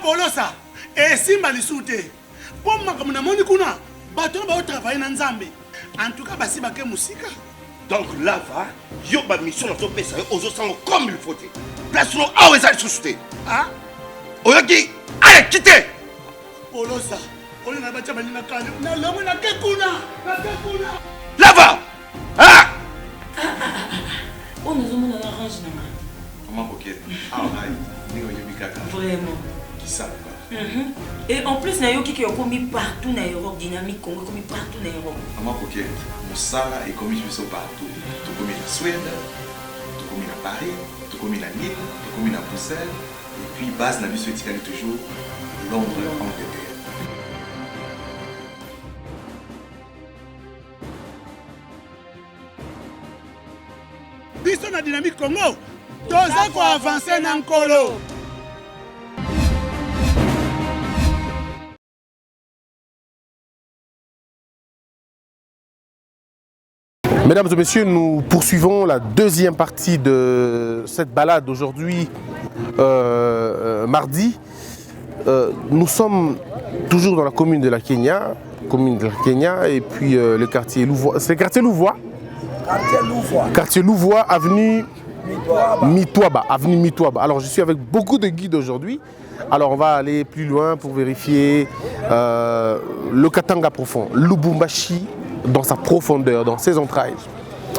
Polosa. Et Simba Lissoute. Pour moi, comme on a kuna, bateau va travailler dans Nzambe. En tout cas, basi baké musika. Donc là, va, yo ba mission dans ton pays, aux autres comme il faut. Place nous à où est-ce souté. Ah? Oyaki, allez, quittez. Polosa. On a battu na kana. Na lomo na kekuna. Là va. Ah! On nous a mis dans l'orange. Comment coquette? Ah, vraiment. Qui ça? Et en plus, il y a qui ont commis partout dans l'Europe, dynamique Congo, commis partout dans l'Europe. Comment coquette? Moussala est commis partout. Tu commis la Suède, tu commis la Paris, tu commis la Lille, tu commis la Bruxelles, et puis base la vie souhaitée toujours Londres, Angleterre. Biso na dynamique Congo. Toza ko avancer na nkolo. Mesdames et messieurs, nous poursuivons la deuxième partie de cette balade aujourd'hui, mardi. Nous sommes toujours dans la commune de la Kenya, et puis le quartier Louvois. C'est le quartier Louvois. Quartier Louvois, avenue Mitwaba. Alors je suis avec beaucoup de guides aujourd'hui. Alors on va aller plus loin pour vérifier le Katanga profond, Lubumbashi dans sa profondeur, dans ses entrailles.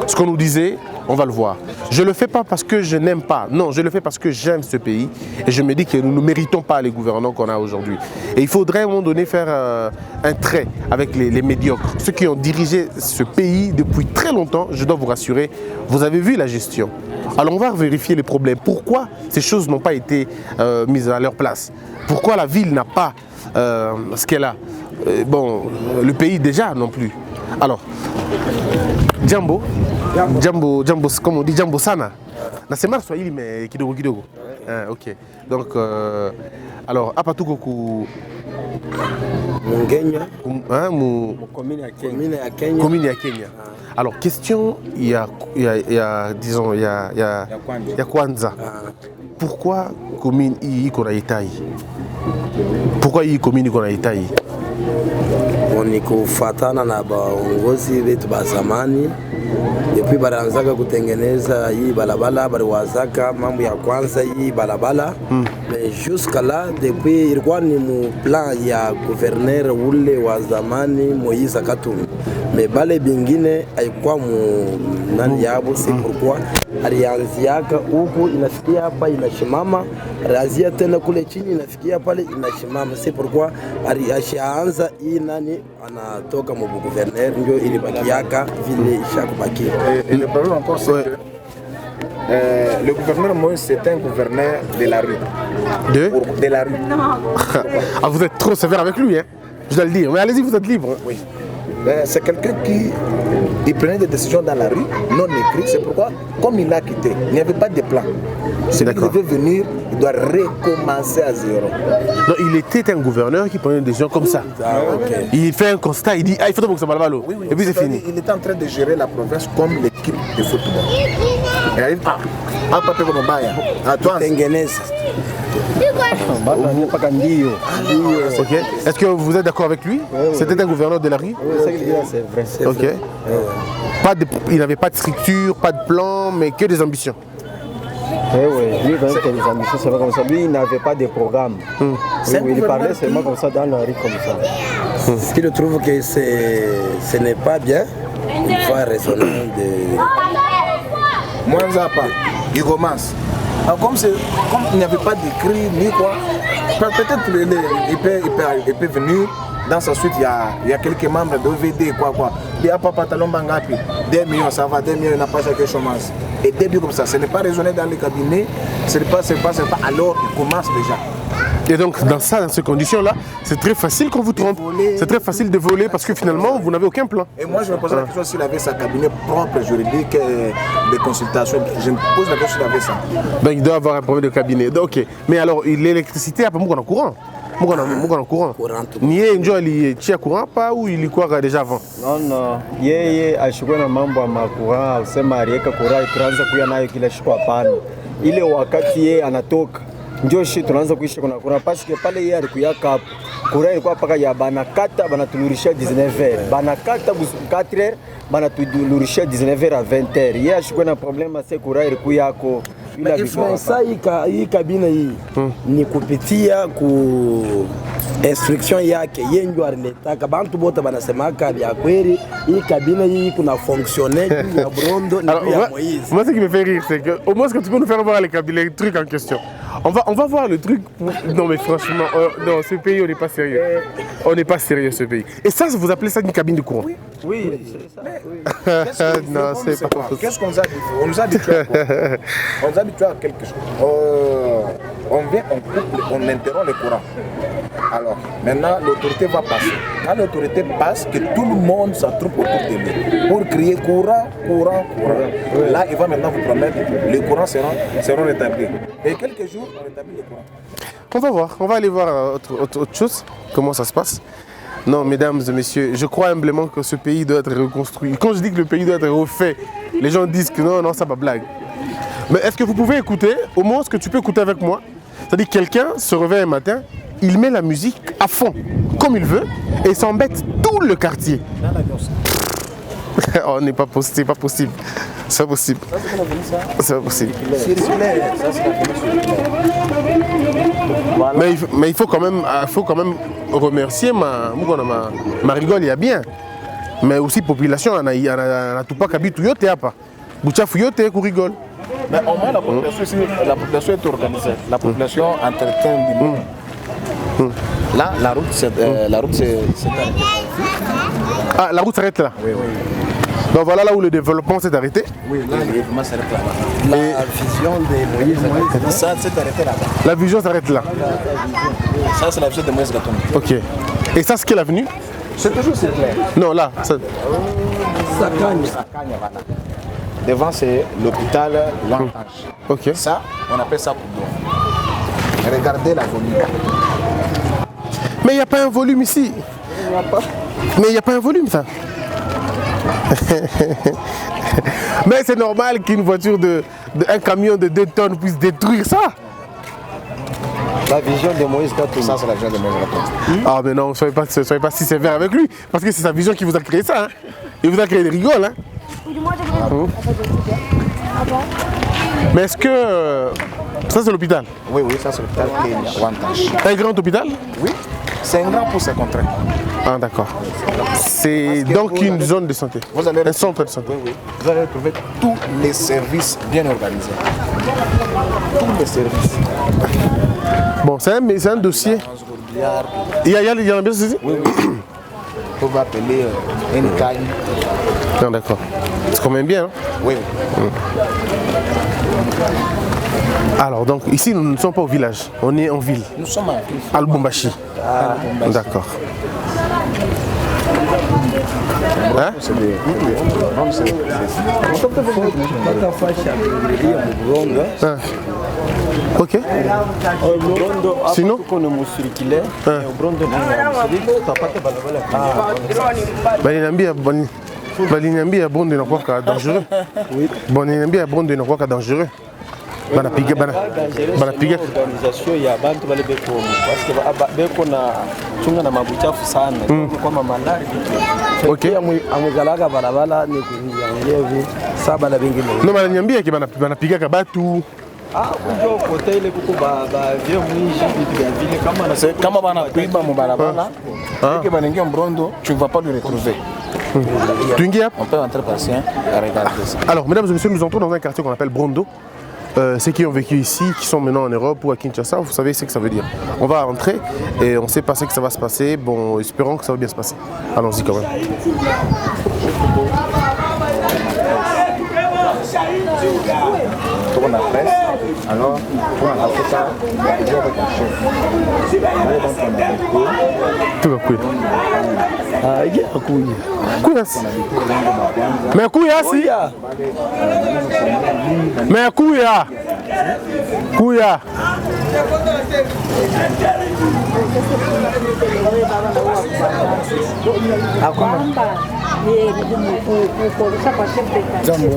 Ce qu'on nous disait, on va le voir. Je ne le fais pas parce que je n'aime pas. Non, je le fais parce que j'aime ce pays. Et je me dis que nous ne méritons pas les gouvernants qu'on a aujourd'hui. Et il faudrait à un moment donné faire un trait avec les médiocres. Ceux qui ont dirigé ce pays depuis très longtemps, je dois vous rassurer, vous avez vu la gestion. Alors on va vérifier les problèmes. Pourquoi ces choses n'ont pas été mises à leur place? Pourquoi la ville n'a pas ce qu'elle a? Le pays déjà non plus. Alors, Jambo, comme on dit, Jambo Sana. Nasema Swahili mais kidogo kidogo. Ok. Donc, alors, Apatukoku. Mungenya. Commune à Kenya. Alors, question, il y a Kwanza. Pourquoi commune iko na Itai? Pourquoi hii commune iko na Itai? Ni kufatana na baongozi wetu ba zamani. Depuis baraanzaka kutengeneza hii balabala, baliwazaka mambo ya kwanza hii balabala. Mais jusqu'à là, depuis ilikuwa ni mu plan ya gouverneur ule wa zamani Moïse Katumbi. Mais bale bingine haikuwa mu nani yabo, c'est pourquoi alianziaka huku inafikia hapa inashimama, razia tena kule chini inafikia pale inashimama. C'est pourquoi alianza hii nani anatoka mu gouverneur ndio ilibakiaka vile ishakubaki. Et le problème encore c'est que le gouverneur Moïse c'est un gouverneur de la rue. De la rue. Ah, vous êtes trop sévère avec lui, hein? Je dois le dire. Mais allez-y, vous êtes libre. Oui. C'est quelqu'un qui prenait des décisions dans la rue, non écrites. C'est pourquoi, comme il a quitté, il n'y avait pas de plan. S'il devait venir, il doit recommencer à zéro. Non, il était un gouverneur qui prenait des décisions comme ça. Okay. Il fait un constat, il dit il faut que ça va là. Oui, et puis c'est fini. Il était en train de gérer la province comme l'équipe de football. Il arrive à Pape Mobaya, à toi. Okay. Est-ce que vous êtes d'accord avec lui? C'était un gouverneur de la rue? Oui, c'est vrai. Okay. Il n'avait pas de structure, pas de plan, mais que des ambitions. Oui, lui, il avait des ambitions, c'est vrai comme ça. Lui, il n'avait pas de programme. Il parlait seulement comme ça dans la rue comme ça. Ce qu'il trouve que ce n'est pas bien, il faut raisonner de... Moi, il commence. Alors, comme il n'y avait pas d'écrit ni quoi, peut-être il peut venir dans sa suite, il y a quelques membres de OVD, quoi. Il y a pas pantalon bangapi, 2 millions, ça va, 2 millions, il n'a pas chaque chômage. Et début comme ça, ce n'est pas raisonné dans les cabinets, ce n'est pas, alors il commence déjà. Et donc dans ces conditions-là, c'est très facile qu'on vous trompe. C'est très facile de voler parce que finalement, vous n'avez aucun plan. Et moi, je me pose la question s'il avait sa cabinet propre juridique, des consultations. Je me pose la question s'il avait ça. Donc il doit avoir un problème de cabinet. Donc, ok. Mais alors, l'électricité, après, moi, on est en courant. Moi, on est en courant. Ni il est en courant pas ou il est quoi déjà avant? Non. Yeye ashikwe na mambo ya makura, usema aliweka kura ikaanza kuya nayo kila siku hapana. Ile wakati yeye anatoka ndio shi tunaanza kuishi kuna parce que pale yeye alikuya kapo kura ilikuwa paka ya banakata banatulurisha 19h banakata 4h banatulurisha 19h à 20h yeye ashikwe na problème c'est kura ilikuya yako ila biko sasa hii kabina hii ni kupitia ku instruction yake yenjo aliletaka bantu bote banasemaka vya kweli hii kabina hii kuna fonctionner ya Brondo ni ya Moïse. Moi ce qui me fait rire c'est que au moins que tu peux nous faire voir les trucs en question. On va voir le truc non mais franchement non ce pays on n'est pas sérieux. On n'est pas sérieux ce pays. Et ça vous appelez ça une cabine de courant? Oui, c'est ça. Non, c'est pas possible. Qu'est-ce qu'on nous a dit? On nous a dit on nous a habitué à quelque chose. On vient, on coupe, on interrompt le courant. Alors, maintenant, l'autorité va passer. Quand l'autorité passe, que tout le monde s'attroupe autour de lui pour crier courant. Là, il va maintenant vous promettre que les courants seront rétablis. Et quelques jours, on rétablit les courants. On va voir, on va aller voir autre chose, comment ça se passe. Non, mesdames et messieurs, je crois humblement que ce pays doit être reconstruit. Quand je dis que le pays doit être refait, les gens disent que non, ça va blague. Mais est-ce que vous pouvez écouter, au moins ce que tu peux écouter avec moi? C'est-à-dire quelqu'un se réveille un matin, il met la musique à fond, comme il veut, et s'embête tout le quartier. Oh, n'est pas possible, c'est pas possible. C'est pas possible. C'est pas possible. Mais il faut quand même remercier ma rigole, il y a bien. Mais aussi population, on a tout pas qu'habite yote apa. Bouchaf yote ku rigole. Mais au moins la population est organisée. La population entretient du monde. Là, la route s'est arrêtée. Ah, la route s'arrête là. Oui. Donc voilà là où le développement s'est arrêté. Oui, là, le développement s'arrête là. La vision de Moïse, ça s'est arrêté là-bas. La vision s'arrête là. Ça, c'est la vision de Moïse Gaton. Ok. Et ça, c'est quelle avenue? C'est toujours cette clair. Non, là. Sakagne, voilà. Devant, c'est l'hôpital Lantange. Ok. Ça, on appelle ça Poudon. Regardez la volume. Mais il n'y a pas un volume ici. Mais il n'y a pas un volume, ça. Mais c'est normal qu'une voiture un camion de 2 tonnes puisse détruire ça. La vision de Moïse Gaton. Ça, c'est la vision de Moïse Gaton. Ah mais non, soyez pas si sévère avec lui. Parce que c'est sa vision qui vous a créé ça. Hein. Il vous a créé des rigoles. Hein. Mais est-ce que... ça c'est l'hôpital? Oui, ça c'est l'hôpital Lantange. Un grand hôpital? Oui, c'est un grand pour ses contrats. Ah d'accord. C'est donc une zone de santé. Vous allez un centre de santé. Oui. Vous allez retrouver tous les services bien organisés. Tous les services. Bon, c'est un dossier. Il y en a bien ceci? Oui. On va appeler une caille. Non, d'accord. C'est quand même bien. Hein? Oui. Alors, donc, ici, nous ne sommes pas au village. On est en ville. Nous sommes en ville. À Lubumbashi. D'accord. Hein? Ok. Sinon baliniambia bonde inakuwa dangereux. Baliniambia bonde inakuwa dangereux. Banapiga organisation ya bantu bale beko parce que beko na chunga na mabuchafu sana kwa mamalari. Okay. Amugalaga barabara ni kuingia saba na vingine. No baliniambia ki banapiga kabatu. Unjo kote ile kuko ba vyo mwinji vitu vya vile kama banakuiba mu barabara. Dès que Brondo, tu ne vas pas le retrouver. On peut entrer patient et regarder ça. Alors, mesdames et messieurs, nous entrons dans un quartier qu'on appelle Brondo. Ceux qui ont vécu ici, qui sont maintenant en Europe ou à Kinshasa, vous savez ce que ça veut dire. On va rentrer et on sait pas ce que ça va se passer. Bon, espérons que ça va bien se passer. Allons-y quand même. Pour la presse, alors pour la ça, tout va couiller. Ah, il y a couille. Couillasse. Mais couillasse. Mais couilla. Couilla.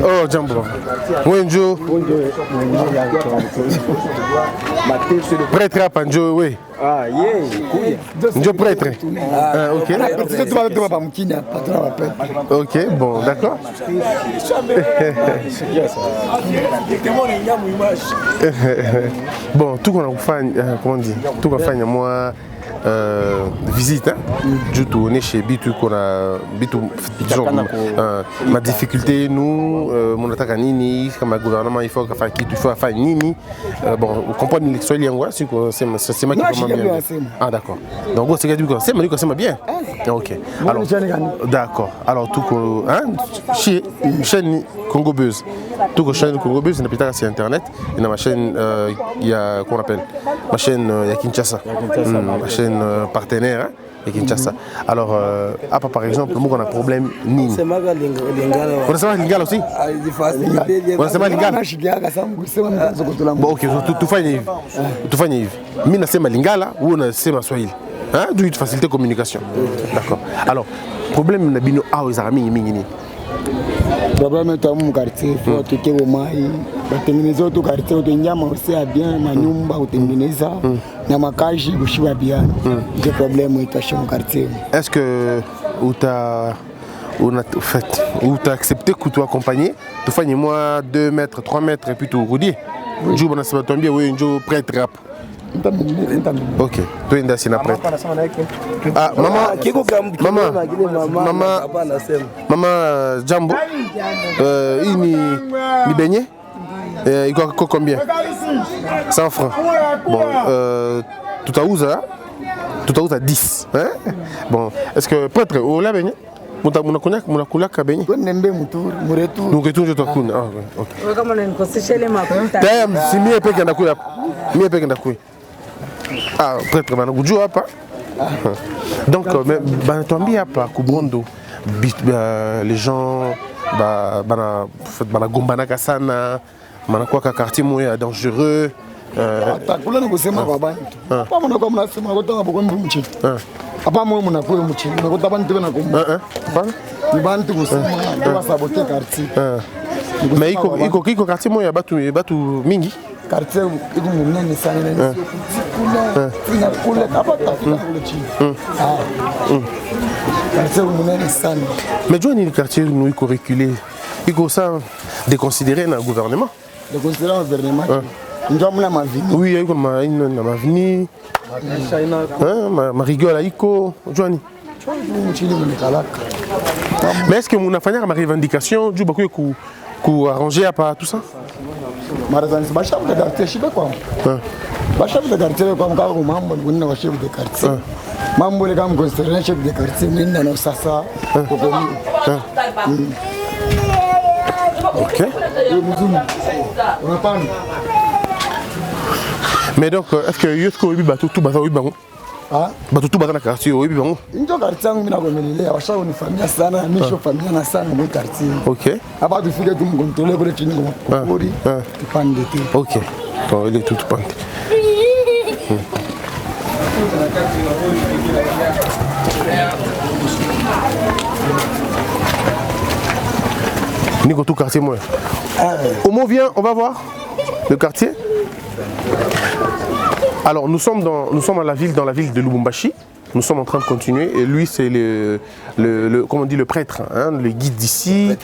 Oh, Jambo. Wenjo. Prêtre à Panjo, oui. Ah, Njo prêtre. Ok. Ok, bon, d'accord. Bon, tout qu'on a fait, comment dire, tout qu'on a fait, moi. Visite, hein? Du tout, on est chez Bitu, qu'on a Bitu, disons, ma difficulté, nous, mon attaque à Nini, comme gouvernement, il faut faire qui, il faut faire Nini. Bon, on comprend l'extrait lien, c'est moi qui comprends bien. Ah, d'accord. Donc, c'est que c'est bien. Ok. Alors, d'accord. Alors, tout que, hein, chaîne Congo Buzz. Tout que chaîne Congo Buzz, c'est sur Internet. Et dans ma chaîne, il y a, qu'on appelle, ma chaîne, il y a Kinshasa. Ma chaîne partenaire, hein, et Kinshasa. Alors, par exemple, nous, on a un problème Nini. On a ça Lingala aussi? On a ça Lingala? Bon, ok, tout fait Yves. Mina c'est Lingala ou on a c'est ma Swahili? Hein, d'où il facilite la communication. D'accord. Alors, problème na bino a aux amis mingi. Problème est mon quartier, faut que au mai, batengeneza auto quartier, utenyama usea bien na nyumba utengeneza na makazi kushiba bien. C'est problème est mon quartier. Est-ce que on a accepté que tu accompagner, tu fais moi 2 mètres, 3 mètres et puis tu roudier. Je vais vous tomber oui, je prêtre rap. Ok, tu es dans après. Ah, maman Jambo, il ni beignet, il coûte combien? 100 francs. Bon, tout à ouza, à 10. Hein? Bon, est-ce que prêtre, on l'a beignet? Mon cognac, mon cognac a beignet. Nous retournons je te connais. Ah, ok. Comment on conseille les mains? Si mieux peut qu'un d'accord. Ah, prêtre, donc, les gens, Gombana Kassana, Manakwaka quartier moyen dangereux. Mais il faut quartier moyen batu mingi. Quartier iko munene sana na kula kula kapata quartier munene sana. Mais Johnny le quartier nous il faut reculer. Il faut ça déconsidérer dans le gouvernement. Déconsidérer le gouvernement. Ndio mna mavini. Oui, il y a ma mavini. Ma rigole à iko Johnny. Mais est-ce que mon affaire ma revendication du beaucoup ku arranger à pas tout ça? Marazani bashab de quartier shibe kwa. Bashab de quartier kwa mkao mambo nguna wa chef de quartier. Mambo le kama considérer chef de quartier minda na sasa kokomi. OK. Mais donc est-ce que yosko obi batu tout baza obi bango? Ah, batu tout baza na quartier obi bango. Ndio quartier yangu mimi nakomelelea washauri ni familia sana, misho familia na sana mu quartier. OK. Hapa tufike tumkontrole kule chini kwa pori. Tupande tu. OK. Donc il est tout pande. Nico tout quartier moi. Omo vient, on va voir le quartier. Alors nous sommes dans la ville de Lubumbashi. Nous sommes en train de continuer et lui c'est comment on dit, le prêtre, hein, le guide d'ici,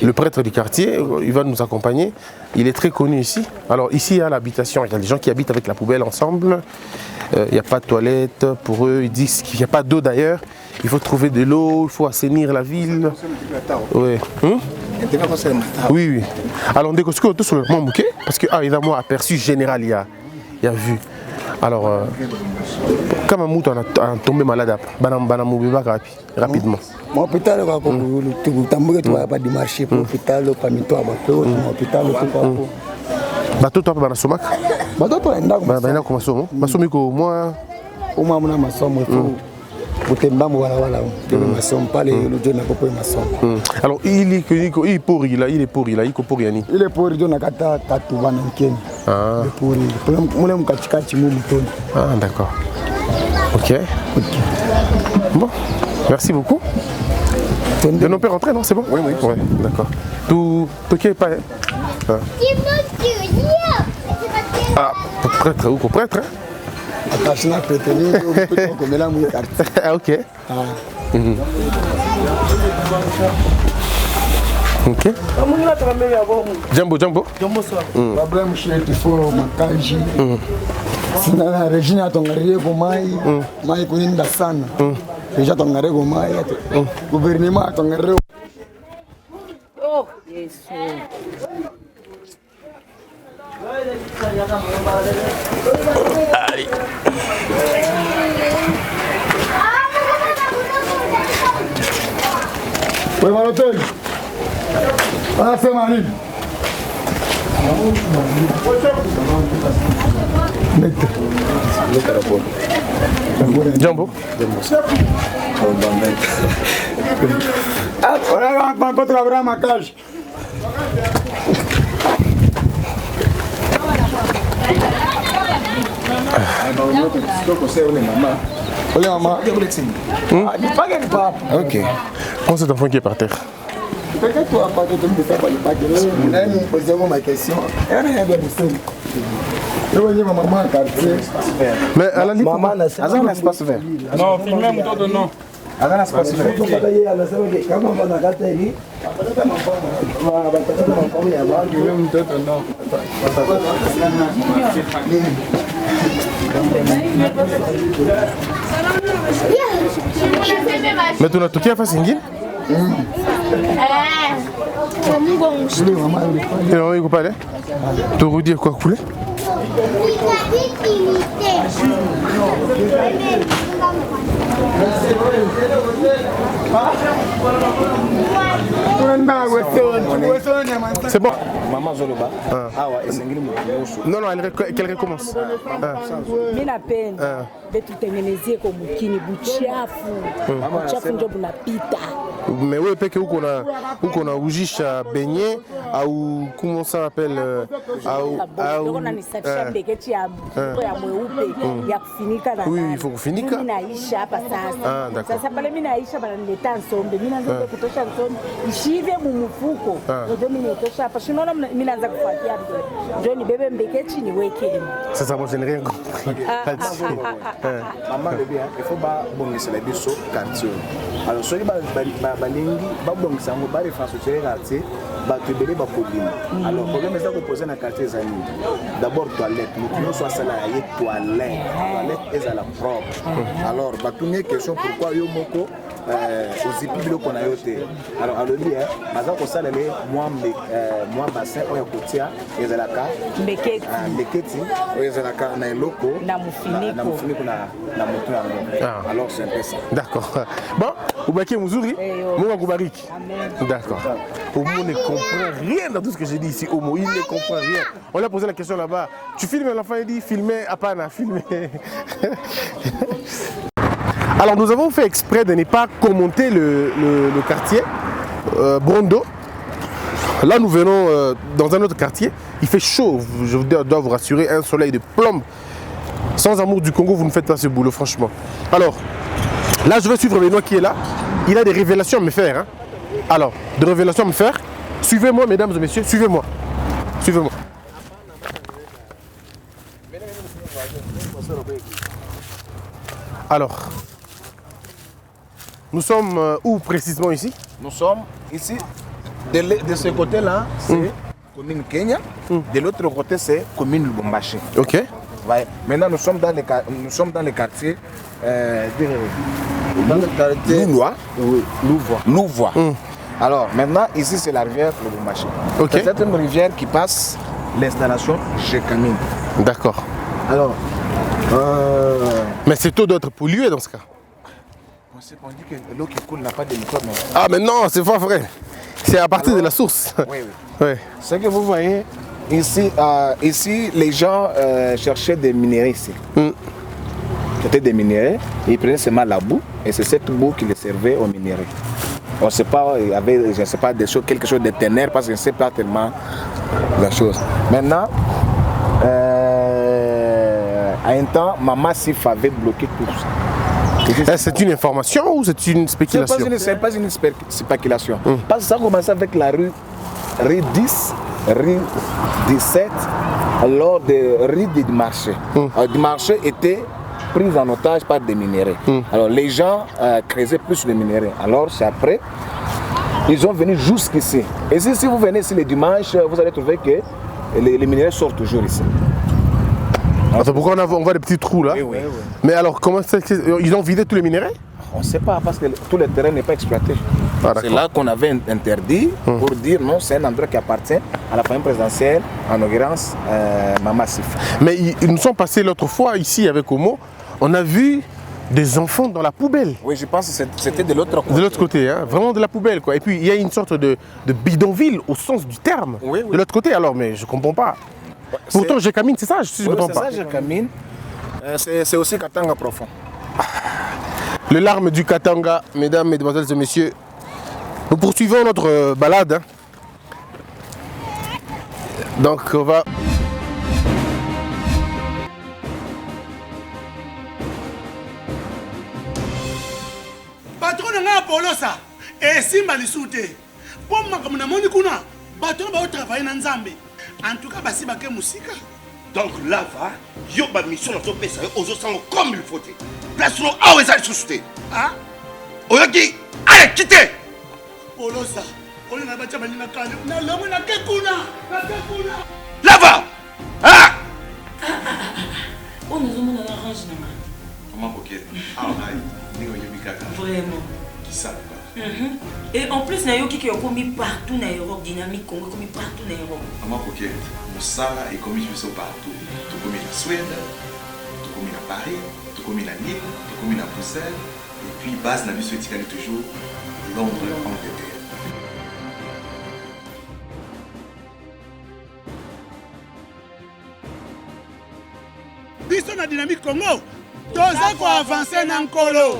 le prêtre du quartier. Il va nous accompagner. Il est très connu ici. Alors ici il y a l'habitation, il y a des gens qui habitent avec la poubelle ensemble. Il n'y a pas de toilette pour eux. Ils disent qu'il n'y a pas d'eau d'ailleurs. Il faut trouver de l'eau, il faut assainir la ville. Oui. Oui. Alors on découvre tout sur le moment parce que il a moi aperçu général il y a vu. Alors quand Mamouto a tombé malade rapidement. Mon hôpital va pas démarcher pour l'hôpital pas mito hôpital bato to bana somak bato to enda ko masomo masomi ko moi au moins na masomo Butemba wala de masomo pas le jona ko masomo. Alors il est pour il est pour yani il est pour jona kata tatu bana nkeni. Ah pour mule mkachikachi mu mutoni. Ah d'accord. OK. Bon, merci beaucoup. De non, peut rentrer, non? C'est bon? Oui, oui. Ouais, d'accord. Tout qui est pas. Ah, prêtre, ou prêtre? Ah, ok. Ok. Jambo. Problème chez il faut makaji. Sina na Regina tongarie ko mai kuninda sana. Deja tongare ko mai. Gouvernement tongare. Oh, Yesu. Allez. Oui, Malotel. Ah, c'est Marine. Jambo. Ah, on va pas travailler à ma cage. Olha, maman. Ok. Prends cet enfant qui est par terre. Peut-être toi, pas de me faire pas de me poser ma question. Maman, mais à la limite, maman, un espace vert. Non, filmez mon tour de nom. Un espace vert. mais tunatokea fasi ingine? Mama yuko pale. Turudie kwa kule. C'est bon. Maman Zoloba. Ah ouais, c'est non, qu'elle recommence. Mina peine. Betutengenezee kwa mukini buchafu ndio bunapita. Mais wewe peke uko na ujisha benye au comment ça s'appelle au nisafisha mbeketi ya mweupe ya kufinika na. Oui, il faut kufinika. Mimi naisha hapa sasa. D'accord. Sasa pale mimi naisha bana nileta nsombe. Mimi naanza kutosha nsombe. Ishive mumufuko. Ndio mimi nitosha hapa. Shinaona mimi naanza kufuatia ndio ni bebe mbeketi niweke. Sasa moi je n'ai rien compris. Maman le bien, il faut pas bongisa la biso quartier. Alors ceux qui balingi ba bongisa ngo ba infrastructure quartier ba tebele ba problème. Alors problème est que poser na quartier zani. D'abord toilette, nous soit ça là toilette est à la propre. Alors ba première question pourquoi yo moko ozipi biloko na yo te. Alors alobi baza ko sala le moi bassin oya kotia ezalaka mbeketi oya ezalaka na eloko na mufiniko na moto yango. Alors c'est un peu ça. D'accord. Bon, ubaki mzuri, Mungu akubariki. D'accord. Omo ne comprend rien dans tout ce que j'ai dit ici. Omo, il ne comprend rien. On lui a posé la question là-bas. Tu filmes, l'enfant il dit filmer, apana, filmer. Alors nous avons fait exprès de ne pas commenter le quartier Brondo. Là nous venons dans un autre quartier. Il fait chaud, je dois vous rassurer, un soleil de plomb. Sans amour du Congo, vous ne faites pas ce boulot, franchement. Alors, là je vais suivre Benoît qui est là. Il a des révélations à me faire. Hein. Alors, des révélations à me faire. Suivez-moi mesdames et messieurs, suivez-moi. Suivez-moi. Alors, nous sommes où précisément ici? Nous sommes ici, de ce côté-là, c'est commune Kenya. De l'autre côté, c'est commune Lubumbashi. Ok. Ouais. Maintenant, nous sommes dans le quartier Louvois. Louvois. Alors, maintenant, ici, c'est la rivière Lubumbashi. Okay. C'est une rivière qui passe l'installation chez Camille. D'accord. Alors, mais cette eau doit être polluée dans ce cas. On dit que l'eau qui coule n'a pas de microbes. Ah, mais non, c'est pas vrai. C'est à partir de la source. Oui, oui. Ouais. Ce que vous voyez, ici les gens cherchaient des minéraux ici. C'était des minéraux, ils prenaient seulement la boue, et c'est cette boue qui les servait aux minéraux. On ne sait pas, il y avait, je ne sais pas, quelque chose de ténèbres, parce que je ne sais pas tellement la chose. Maintenant, à un temps, Maman Sif avait bloqué tout ça. C'est une information ou c'est une spéculation? C'est pas une spéculation. Parce que ça a commencé avec la rue 10, rue 17, lors de rue du marché. Du marché était pris en otage par des minéraux. Alors les gens creusaient plus les minéraux. Alors c'est après, ils sont venus jusqu'ici. Et si vous venez ici le dimanche, vous allez trouver que les minéraux sortent toujours ici. Attends, pourquoi on voit des petits trous là? Oui. Mais alors, comment ils ont vidé tous les minéraux? On ne sait pas parce que tout le terrain n'est pas exploité. C'est là qu'on avait interdit pour dire non, c'est un endroit qui appartient à la famille présidentielle, en l'occurrence Mama Sifa. Mais ils nous sont passés l'autre fois ici avec Omo, on a vu des enfants dans la poubelle. Oui, je pense que c'était de l'autre côté. De l'autre côté, hein, vraiment de la poubelle quoi. Et puis il y a une sorte de bidonville au sens du terme. Oui. De l'autre côté alors, mais je ne comprends pas. Pourtant, Gécamine, c'est ça, si je ne me trompe pas. C'est ça, Gécamine. C'est aussi Katanga profond. Le larme du Katanga, mesdames, mesdemoiselles et messieurs. Nous poursuivons notre balade. Hein. Donc, on va... Patron n'a pas ça. Et si Malisou te. Pour moi, comme on a moni kuna, patron va travailler dans Nzambe. En tout cas, basi baké musika. Donc là, yo ba mission na to pesa aux sango comme il faut. Place no a weza susute. Ah? Oyoki, allez quitter. Polosa. On a bacha balina kale. Na lomo na kekuna. Là-bas. Ah! On nous demande un orange na. Comment coquette? Ah, vraiment. Qui ça? Et en plus, il y a qui ont commis partout dans l'Europe, dynamique Congo, commis partout dans l'Europe. Comment coquette? Moussala est commis partout. Tout commis en Suède, tout commis à Paris, tout commis à Lille, tout commis à Bruxelles. Et puis, base n'a vu ce toujours Londres, Angleterre. Biso na dynamique Congo, toza ko avancer na nkolo.